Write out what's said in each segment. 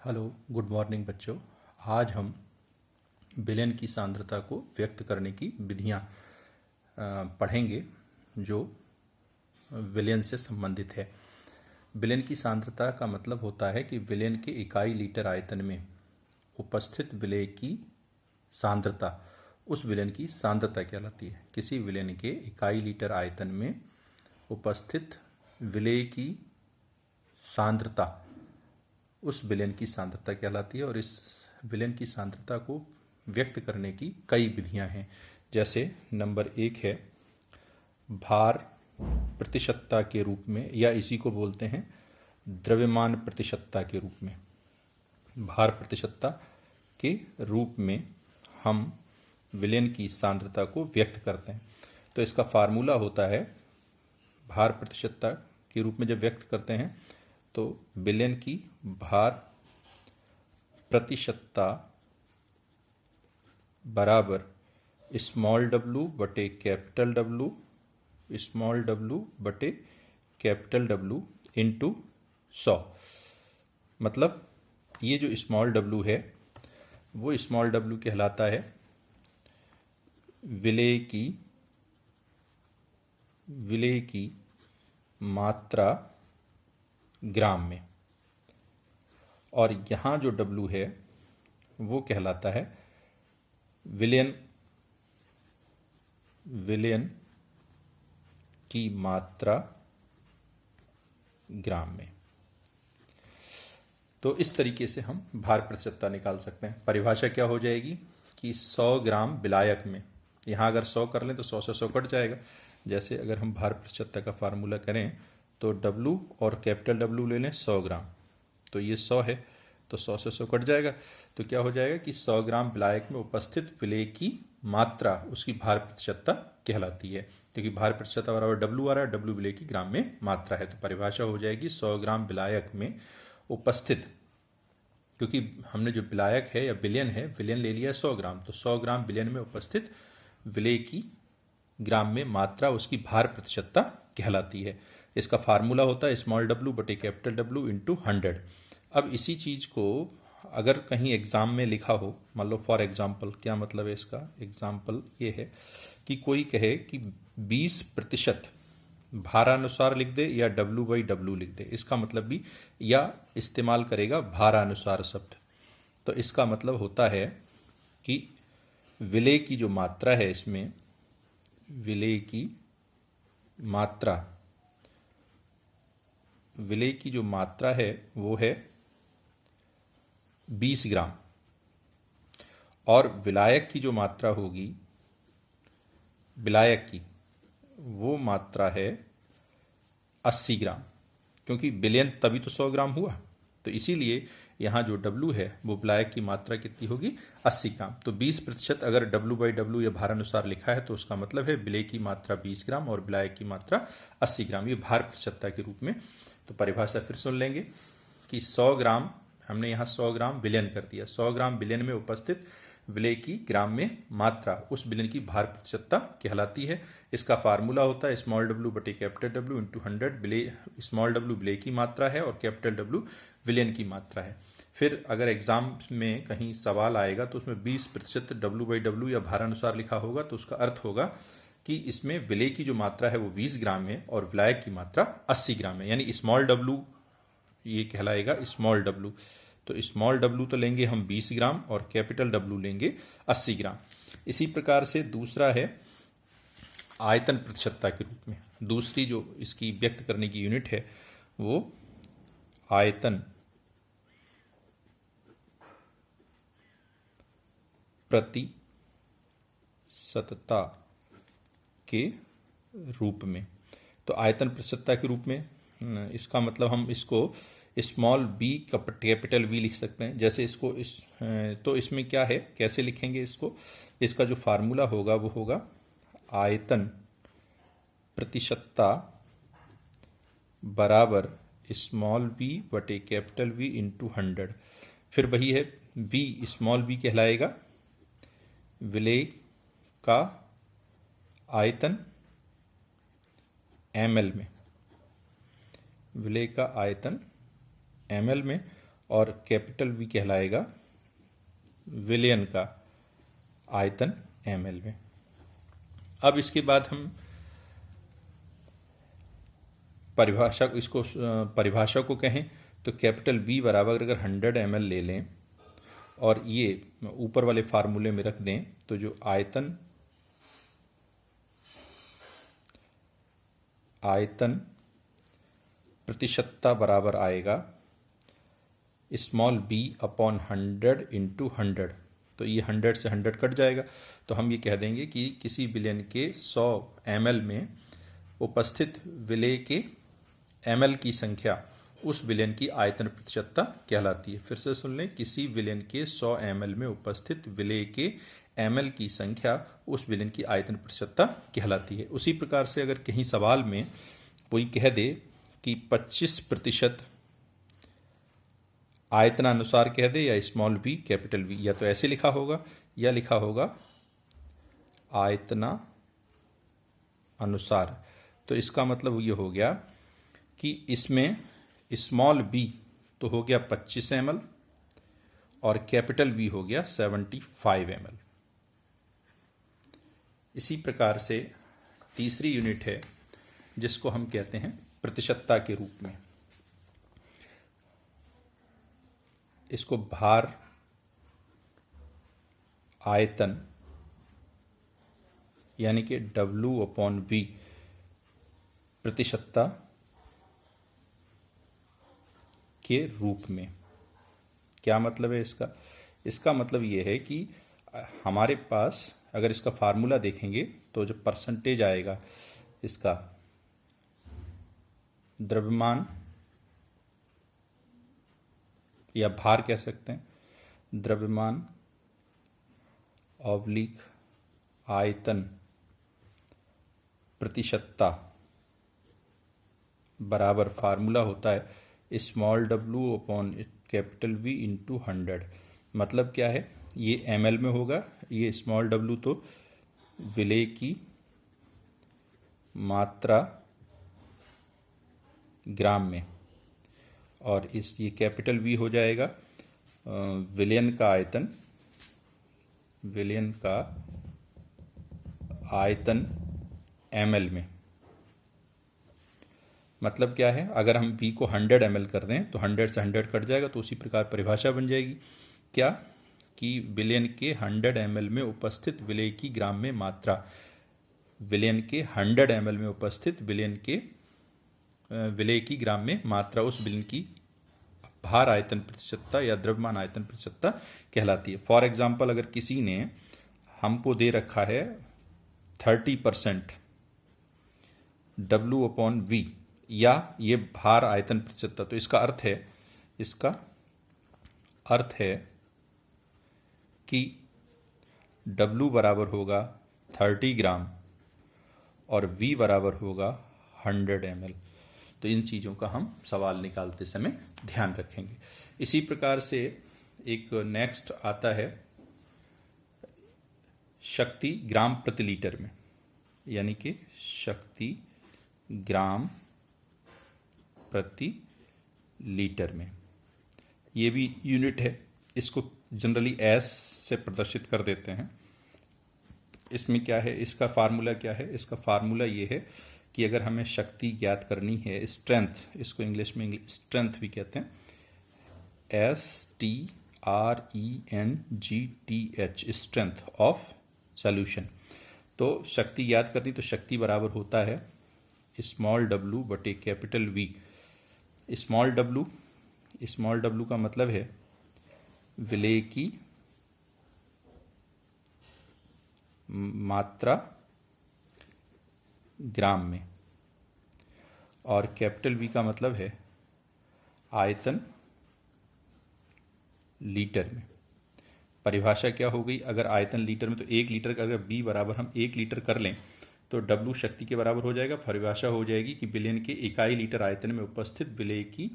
Hello, good morning बच्चों। आज हम विलयन की सांद्रता को व्यक्त करने की विधियां पढ़ेंगे जो विलयन से संबंधित है। विलयन की सांद्रता का मतलब होता है कि विलयन के इकाई लीटर आयतन में उपस्थित विलेय की सांद्रता उस विलयन की सांद्रता कहलाती है। किसी विलयन के इकाई लीटर आयतन में उपस्थित विलेय की सांद्रता उस विलयन की सांद्रता कहलाती है और इस विलयन की सांद्रता को व्यक्त करने की कई विधियां हैं। जैसे नंबर 1 है भार प्रतिशतता के रूप में, या इसी को बोलते हैं द्रव्यमान प्रतिशतता के रूप में। भार प्रतिशतता के रूप में हम विलयन की सांद्रता को व्यक्त करते हैं। तो इसका फार्मूला होता है, भार प्रतिशतता के रूप में जब व्यक्त करते हैं तो विलयन की भार प्रतिशतता बराबर स्मॉल w बटे कैपिटल W, स्मॉल w बटे कैपिटल W इंटू 100। मतलब ये जो स्मॉल w है वो स्मॉल w कहलाता है विलेय की मात्रा ग्राम में, और यहाँ जो W है वो कहलाता है विलयन की मात्रा ग्राम में। तो इस तरीके से हम भार प्रतिशतता निकाल सकते हैं। परिभाषा क्या हो जाएगी कि 100 ग्राम विलायक में, यहाँ अगर 100 कर लें तो 100 से 100 कट जाएगा। जैसे अगर हम भार प्रतिशतता का फार्मूला करें तो W और कैपिटल W ले लें 100 ग्राम, तो ये 100 है तो 100 से 100 कट जाएगा। तो क्या हो जाएगा कि 100 ग्राम विलायक में उपस्थित विलेय की मात्रा उसकी भार प्रतिशतता कहलाती है, क्योंकि भार प्रतिशतता बराबर W आ रहा है, W विलेय की ग्राम में मात्रा है। तो परिभाषा हो जाएगी 100 ग्राम विलायक में उपस्थित, क्योंकि हमने जो विलायक है या विलयन है, विलयन ले लिया 100 ग्राम, तो 100 ग्राम विलयन में उपस्थित विलेय की ग्राम में मात्रा उसकी भार प्रतिशतता कहलाती है। इसका फार्मूला होता है स्मॉल w बटे कैपिटल W इंटू 100। अब इसी चीज को अगर कहीं एग्जाम में लिखा हो, मान लो फॉर एग्जाम्पल, क्या मतलब है इसका एग्जाम्पल ये है कि कोई कहे कि 20% भारानुसार लिख दे या W/W लिख दे, इसका मतलब भी या इस्तेमाल करेगा भारानुसार शब्द। तो इसका मतलब होता है कि विलेय की जो मात्रा है, इसमें विलेय की जो मात्रा है वो है 20 ग्राम, और विलायक की जो मात्रा होगी, विलायक की वो मात्रा है 80 ग्राम, क्योंकि विलयन तभी तो 100 ग्राम हुआ। तो इसीलिए यहाँ जो W है वो विलायक की मात्रा कितनी होगी, 80 ग्राम। तो 20% अगर W/W या भारानुसार लिखा है तो उसका मतलब है विलेय की मात्रा 20 ग्राम और विलायक की मात्रा 80 ग्राम, ये भार प्रतिशतता के रूप में। तो परिभाषा फिर सुन लेंगे कि 100 ग्राम, हमने यहाँ 100 ग्राम विलयन कर दिया, 100 ग्राम विलयन में उपस्थित विलेय की ग्राम में मात्रा उस विलयन की भार प्रतिशतता कहलाती है। इसका फार्मूला होता है स्मॉल w बटे capital W into 100। Small w विलेय की मात्रा है और कैपिटल W विलयन की मात्रा है। फिर अगर एग्जाम में कहीं सवाल आएगा तो उसमें 20% W/W या भारानुसार लिखा होगा, तो उसका अर्थ होगा कि इसमें विलेय की जो मात्रा है वो 20 ग्राम है और विलायक की मात्रा 80 ग्राम है, यानी स्मॉल w ये कहलाएगा स्मॉल w। तो स्मॉल w तो लेंगे हम 20 ग्राम और कैपिटल W लेंगे 80 ग्राम। इसी प्रकार से दूसरा है आयतन प्रतिशतता के रूप में। दूसरी जो इसकी व्यक्त करने की यूनिट है वो आयतन प्रतिशतता के रूप में। तो आयतन प्रतिशतता के रूप में इसका मतलब हम इसको स्मॉल b कैपिटल V लिख सकते हैं। जैसे इसको तो इसमें क्या है, कैसे लिखेंगे इसको, इसका जो फार्मूला होगा वो होगा आयतन प्रतिशतता बराबर स्मॉल b बटे कैपिटल V इंटू 100। फिर वही है v, स्मॉल b कहलाएगा विलेय का आयतन ml में, विलेय का आयतन ml में, और कैपिटल वी कहलाएगा विलियन का आयतन ml में। अब इसके बाद हम परिभाषा को कहें तो कैपिटल V बराबर अगर 100 ml ले लें और ये ऊपर वाले फार्मूले में रख दें तो जो आयतन प्रतिशतता बराबर आएगा स्मॉल b अपॉन 100 इंटू 100। तो ये 100 से 100 कट जाएगा, तो हम ये कह देंगे कि किसी विलयन के 100 ml में उपस्थित विलेय के ml की संख्या उस विलयन की आयतन प्रतिशतता कहलाती है। फिर से सुन लें, किसी विलयन के 100 ml में उपस्थित विलेय के ml की संख्या उस विलयन की आयतन प्रतिशतता कहलाती है। उसी प्रकार से अगर कहीं सवाल में कोई कह दे कि 25% आयतनानुसार कह दे या स्मॉल b कैपिटल V, या तो ऐसे लिखा होगा या लिखा होगा आयतना अनुसार। तो इसका मतलब ये हो गया कि इसमें स्मॉल b तो हो गया 25 ml और कैपिटल V हो गया 75 ml। इसी प्रकार से तीसरी यूनिट है जिसको हम कहते हैं प्रतिशतता के रूप में। इसको भार आयतन यानी कि W/V प्रतिशतता के रूप में। क्या मतलब है इसका? इसका मतलब ये है कि हमारे पास अगर इसका फार्मूला देखेंगे तो जो परसेंटेज आएगा इसका द्रव्यमान या भार कह सकते हैं, द्रव्यमान ऑब्लिक आयतन प्रतिशतता बराबर फार्मूला होता है small w upon capital V into 100। मतलब क्या है, ये ml में होगा, ये स्मॉल w तो विलेय की मात्रा ग्राम में, और ये कैपिटल V हो जाएगा विलयन का आयतन ml में। मतलब क्या है, अगर हम V को 100 ml कर दें तो 100 से 100 कट जाएगा, तो उसी प्रकार परिभाषा बन जाएगी क्या कि विलयन के 100 ml में उपस्थित विलेय की ग्राम में मात्रा। विलयन के 100 ml में उपस्थित विलेय की ग्राम में मात्रा उस विलयन की भार आयतन प्रतिशतता या द्रव्यमान आयतन प्रतिशतता कहलाती है। फॉर एग्जाम्पल, अगर किसी ने हमको दे रखा है 30% W/V या ये भार आयतन प्रतिशतता, तो इसका अर्थ है कि W बराबर होगा 30 ग्राम और V बराबर होगा 100 ml। तो इन चीज़ों का हम सवाल निकालते समय ध्यान रखेंगे। इसी प्रकार से एक नेक्स्ट आता है शक्ति ग्राम प्रति लीटर में, यानी कि शक्ति ग्राम प्रति लीटर में। ये भी यूनिट है, इसको जनरली S से प्रदर्शित कर देते हैं। इसमें क्या है, इसका फार्मूला क्या है? इसका फार्मूला ये है कि अगर हमें शक्ति ज्ञात करनी है, स्ट्रेंथ, इसको इंग्लिश में स्ट्रेंथ भी कहते हैं, STRENGTH, स्ट्रेंथ ऑफ सॉल्यूशन। तो शक्ति ज्ञात करनी, तो शक्ति बराबर होता है स्मॉल w बटे कैपिटल V। स्मॉल w का मतलब है विलेय की मात्रा ग्राम में, और कैपिटल V का मतलब है आयतन लीटर में। परिभाषा क्या हो गई, अगर आयतन लीटर में तो 1 लीटर का, अगर B बराबर हम 1 लीटर कर लें तो W शक्ति के बराबर हो जाएगा। परिभाषा हो जाएगी कि विलयन के इकाई लीटर आयतन में उपस्थित विलेय की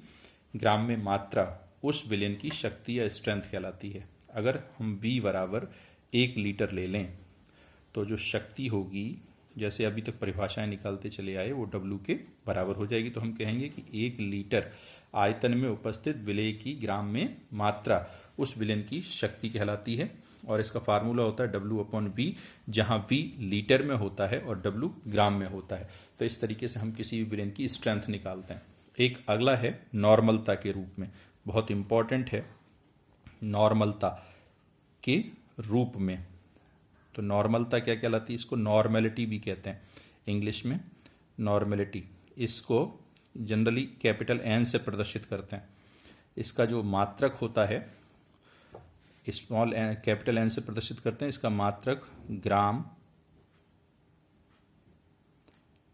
ग्राम में मात्रा उस विलयन की शक्ति या स्ट्रेंथ कहलाती है। अगर हम B बराबर 1 लीटर ले लें तो जो शक्ति होगी जैसे अभी तक परिभाषाएं निकालते चले आए वो W के बराबर हो जाएगी। तो हम कहेंगे कि 1 लीटर आयतन में उपस्थित विलेय की ग्राम में मात्रा उस विलयन की शक्ति कहलाती है, और इसका फार्मूला होता है W/V, जहां V लीटर में होता है और W ग्राम में होता है। तो इस तरीके से हम किसी भी विलयन की स्ट्रेंथ निकालते हैं। एक अगला है नॉर्मलता के रूप में, बहुत इंपॉर्टेंट है नॉर्मलता के रूप में। तो नॉर्मलता क्या कहलाती है? इसको नॉर्मेलिटी भी कहते हैं इंग्लिश में, नॉर्मेलिटी। इसको जनरली कैपिटल N से प्रदर्शित करते हैं। इसका जो मात्रक होता है स्मॉल एन कैपिटल N से प्रदर्शित करते हैं। इसका मात्रक ग्राम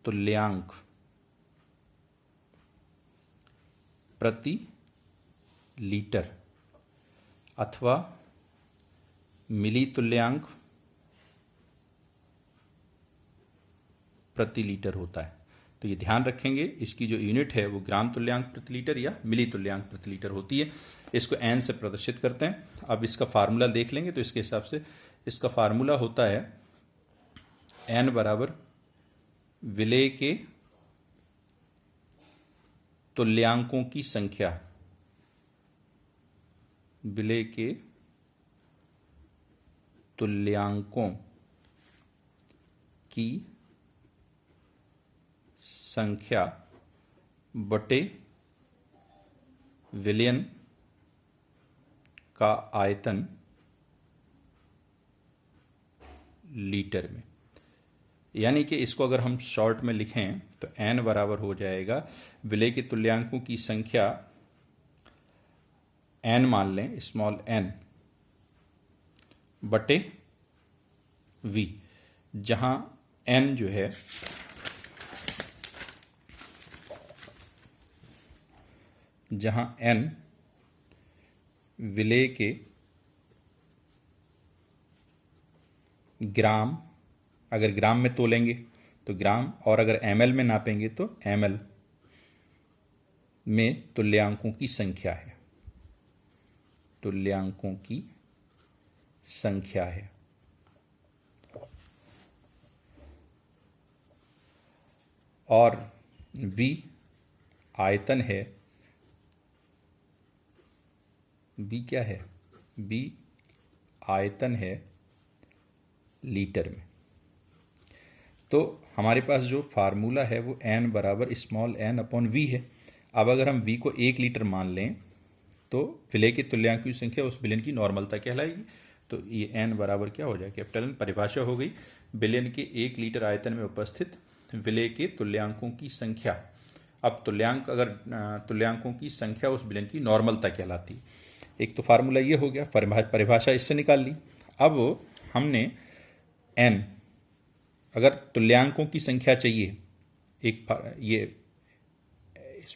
तुल्यांक प्रति लीटर अथवा मिली तुल्यांक प्रति लीटर होता है। तो ये ध्यान रखेंगे, इसकी जो यूनिट है वो ग्राम तुल्यांक प्रति लीटर या मिली तुल्यांक प्रति लीटर होती है। इसको N से प्रदर्शित करते हैं। अब इसका फार्मूला देख लेंगे तो इसके हिसाब से इसका फार्मूला होता है N बराबर विलेय के तुल्यांकों की संख्या, विलेय के तुल्यांकों की संख्या बटे विलयन का आयतन लीटर में। यानी कि इसको अगर हम शॉर्ट में लिखें तो N बराबर हो जाएगा विलेय के तुल्यांकों की संख्या N मान लें, स्मॉल n, बटे V, जहां N जो है N विलेय के ग्राम, अगर ग्राम में तोलेंगे तो ग्राम, और अगर ml में नापेंगे तो ml में तुल्यांकों की संख्या है, तुल्यांकों की संख्या है। और V आयतन है, V क्या है? V आयतन है लीटर में। तो हमारे पास जो फार्मूला है वो N बराबर स्मॉल n अपॉन V है। अब अगर हम V को 1 लीटर मान लें तो विलेय के तुल्यांक की संख्या उस विलयन की नॉर्मलता कहलाएगी। तो ये N बराबर क्या हो जाएगा? Capital N। परिभाषा हो गई विलयन के 1 लीटर आयतन में उपस्थित विलेय के तुल्यांकों की संख्या। अब तुल्यांक, अगर तुल्यांकों की संख्या उस विलयन की नॉर्मलता कहलाती है। एक तो फार्मूला ये हो गया, परिभाषा इससे निकाल ली। अब हमने N, अगर तुल्यांकों की संख्या चाहिए, एक ये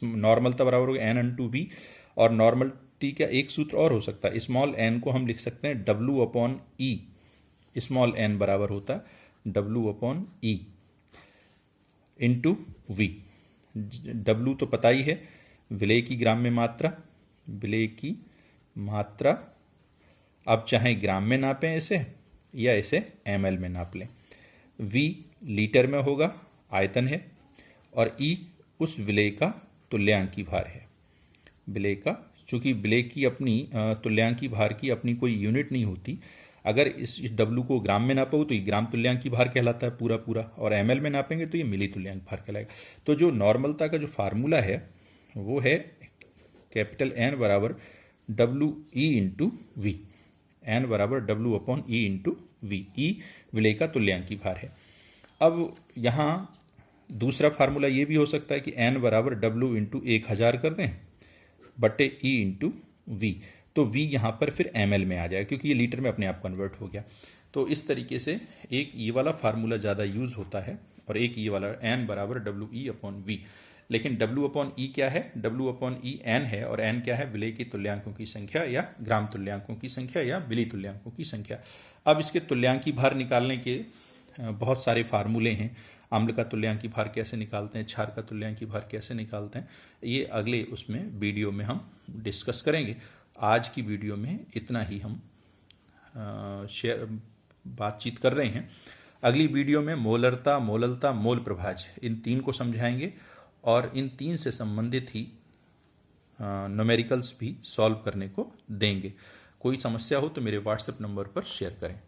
नॉर्मलता बराबर होगा N/V, और नॉर्मलिटी का एक सूत्र और हो सकता है, स्मॉल n को हम लिख सकते हैं W/E। स्मॉल n बराबर होता है W/E इंटू V। W तो पता ही है, विलेय की ग्राम में मात्रा, विलेय की मात्रा। अब चाहे ग्राम में नापें इसे या इसे ml में नाप लें। V लीटर में होगा, आयतन है, और E उस विलेय का तुल्यांकी भार है। विलेय का, चूंकि विलेय की अपनी तुल्यांकी भार की अपनी कोई यूनिट नहीं होती, अगर इस W को ग्राम में नापोगे तो ये ग्राम तुल्यांकी भार कहलाता है पूरा पूरा, और ml में नापेंगे तो ये मिली तुल्यांक भार कहलाएगा। तो जो नॉर्मलता का जो फार्मूला है वो है कैपिटल N बराबर WE इंटू V। N बराबर W/E इंटू V। E विलेय का तुल्यांकी भार है। अब यहाँ दूसरा फार्मूला ये भी हो सकता है कि N बराबर W इंटू 1000 कर दें बटे E इंटू V। तो V यहाँ पर फिर ml में आ जाएगा क्योंकि ये लीटर में अपने आप कन्वर्ट हो गया। तो इस तरीके से एक ये वाला फार्मूला ज़्यादा यूज होता है और एक ये वाला N बराबर WE/V। लेकिन W/E क्या है? W/E N है, और N क्या है? विलेय के तुल्यांकों की संख्या या ग्राम तुल्यांकों की संख्या या मिली तुल्यांकों की संख्या। अब इसके तुल्यांकी भार निकालने के बहुत सारे फार्मूले हैं। अम्ल का तुल्यांकी भार कैसे निकालते हैं, क्षार का तुल्यांकी भार कैसे निकालते हैं, ये अगले उसमें वीडियो में हम डिस्कस करेंगे। आज की वीडियो में इतना ही हम बातचीत कर रहे हैं। अगली वीडियो में मोलरता, मोललता, मोल प्रभाज इन 3 को समझाएंगे और इन 3 से संबंधित ही न्यूमेरिकल्स भी सॉल्व करने को देंगे। कोई समस्या हो तो मेरे व्हाट्सएप नंबर पर शेयर करें।